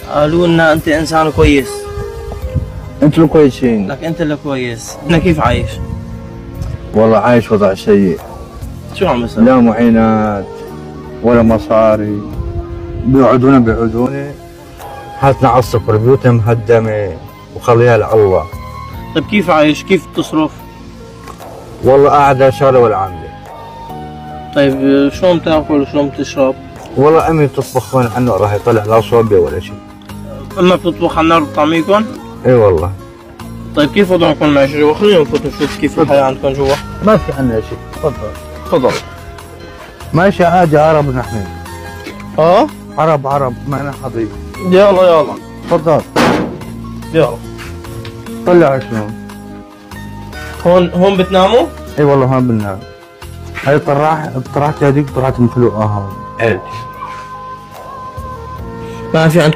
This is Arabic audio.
قالوا لنا انت انسان كويس. انتوا الكويسين. لك انت اللي كويس. انا كيف عايش؟ والله عايش وضع سيء. شو عم بسوي؟ لا معينات ولا مصاري، بيوعدونا حالتنا على الصفر، بيوتنا مهدمه وخليها لله. طيب كيف عايش؟ كيف تصرف؟ والله قاعد شغله ولا عامله. طيب شلون بتاكل وشلون بتشرب؟ والله امي بتطبخ هون عنه راح يطلع لا صوبه ولا شيء. اما بتطبخ على النار بطعميكم؟ اي والله. طيب كيف وضعكم المعيشي جوا؟ خلينا نفوت نشوف كيف الحياة عندكم جوا. ما في عندنا شيء. تفضل. تفضل. ماشي عادي، عرب نحن. عرب معنا حضيض. يلا. تفضل. يلا. طلع شلون؟ هون بتناموا؟ اي والله هون بننام. هاي طرحت هذيك طرحت مخلوقه هون. ما في عندكم